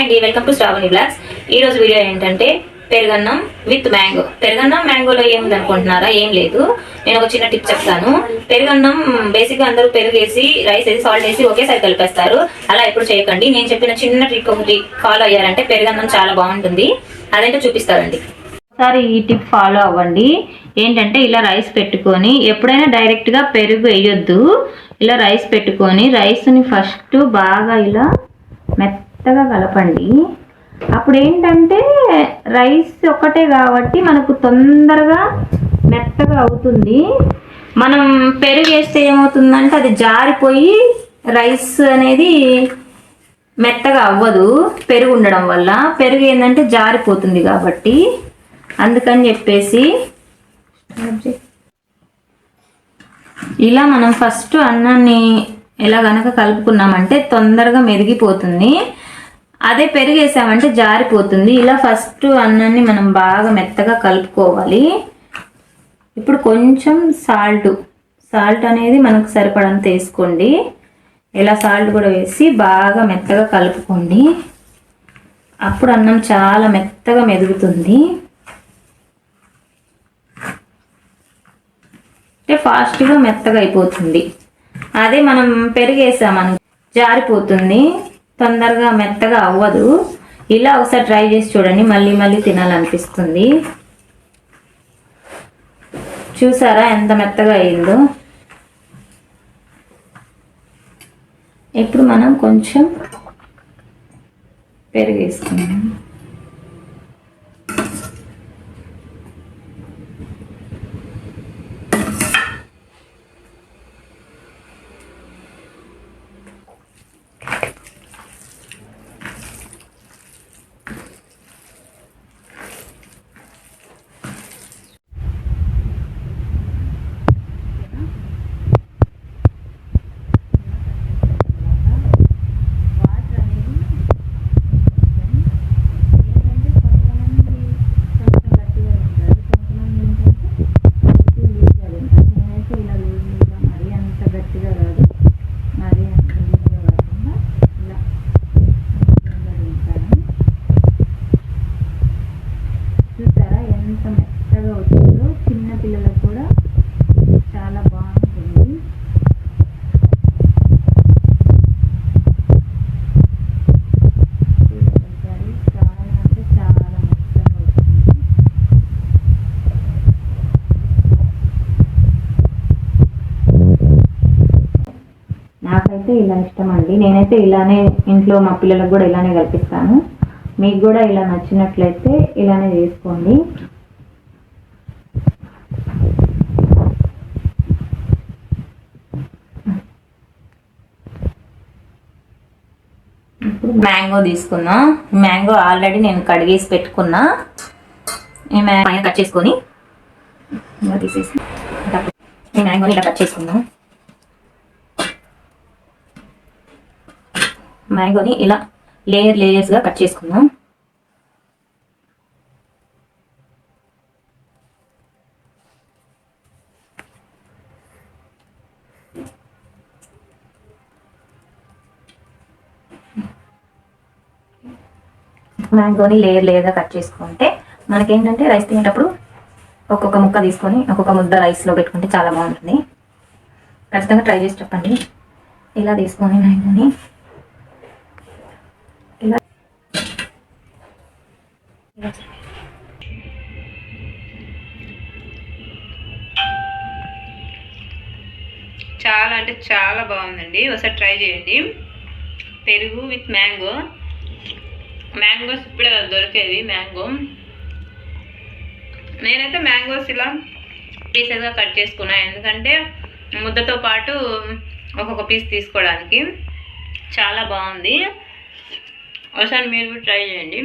అండి, welcome to Shravani blogs. ఈ రోజు వీడియో ఏంటంటే పెరుగన్నం విత్ మ్యాంగో. పెరుగన్నం మ్యాంగోలో ఏముంది అనుకుంటున్నారా? ఏం లేదు. నేను ఒక చిన్న టిప్ చెప్తాను. పెరుగన్నం బేసిక్ గా అందరూ పెరుగు వేసి రైస్ వేసి సాల్ట్ వేసి ఒకేసారి కలిపేస్తారు. అలా ఎప్పుడు చేయకండి. నేను చెప్పిన చిన్న ట్రిక్ ఒకటి ఫాలో అయ్యారంటే పెరుగన్నం చాలా బాగుంటుంది. అదేంటో చూపిస్తారండి. ఒకసారి ఈ టిప్ ఫాలో అవ్వండి. ఏంటంటే ఇలా రైస్ పెట్టుకొని ఎప్పుడైనా డైరెక్ట్ గా పెరుగు వేయొద్దు. ఇలా రైస్ పెట్టుకొని రైస్ ని ఫస్ట్ బాగా ఇలా మెత్తగా కలపండి. అప్పుడు ఏంటంటే రైస్ ఒక్కటే కాబట్టి మనకు తొందరగా మెత్తగా అవుతుంది. మనం పెరుగు వేస్తే ఏమవుతుందంటే అది జారిపోయి రైస్ అనేది మెత్తగా అవ్వదు. పెరుగు ఉండడం వల్ల పెరుగు ఏంటంటే జారిపోతుంది కాబట్టి అందుకని చెప్పేసి ఇలా మనం ఫస్ట్ అన్నాన్ని ఎలా గనక కలుపుకున్నామంటే తొందరగా మెదిగిపోతుంది. అదే పెరుగు వేసామంటే జారిపోతుంది. ఇలా ఫస్ట్ అన్నాన్ని మనం బాగా మెత్తగా కలుపుకోవాలి. ఇప్పుడు కొంచెం సాల్ట్ అనేది మనకు సరిపడంత వేసుకోండి. ఇలా సాల్ట్ కూడా వేసి బాగా మెత్తగా కలుపుకోండి. అప్పుడు అన్నం చాలా మెత్తగా మెదుగుతుంది. ఫాస్ట్గా మెత్తగా అయిపోతుంది. అదే మనం పెరిగేసామని జారిపోతుంది, తొందరగా మెత్తగా అవ్వదు. ఇలా ఒకసారి ట్రై చేసి చూడండి, మళ్ళీ మళ్ళీ తినాలనిపిస్తుంది. చూసారా ఎంత మెత్తగా అయిందో? ఇప్పుడు మనం కొంచెం పెరిగేసుకున్నాం. చూసారా ఎంత మెత్తగా వచ్చిందో? చిన్న పిల్లలకు కూడా చాలా బాగుంటుంది. చాలా అంటే చాలా మెత్తగా వచ్చింది. నాకైతే ఇలా ఇష్టం అండి. నేనైతే ఇలానే ఇంట్లో మా పిల్లలకు కూడా ఇలానే కల్పిస్తాను. మీకు కూడా ఇలా నచ్చినట్లయితే ఇలానే చేసుకోండి. ఇప్పుడు మ్యాంగో తీసుకున్నా. మ్యాంగో ఆల్రెడీ నేను కడిగేసి పెట్టుకున్నా. ఈ మ్యాంగో పైన కట్ చేసుకొని తీసేసి ఈ మ్యాంగోని ఇలా కట్ చేసుకున్నా. మ్యాంగోని ఇలా లేయర్స్గా కట్ చేసుకుందాం. మ్యాంగోని లేయర్గా కట్ చేసుకుంటే మనకేంటంటే రైస్ తినేటప్పుడు ఒక్కొక్క ముక్క తీసుకొని ఒక్కొక్క ముద్ద రైస్లో పెట్టుకుంటే చాలా బాగుంటుంది. ఖచ్చితంగా ట్రై చేసి చెప్పండి. ఇలా తీసుకొని మ్యాంగోని చాలా అంటే చాలా బాగుందండి. ఒకసారి ట్రై చేయండి. పెరుగు విత్ మ్యాంగోస్ ఇప్పుడే కదా దొరికేది మ్యాంగో. నేనైతే మ్యాంగోస్ ఇలా పీసెస్గా కట్ చేసుకున్నా, ఎందుకంటే ముద్దతో పాటు ఒక్కొక్క పీస్ తీసుకోవడానికి. చాలా బాగుంది. ఒకసారి మీరు ట్రై చేయండి.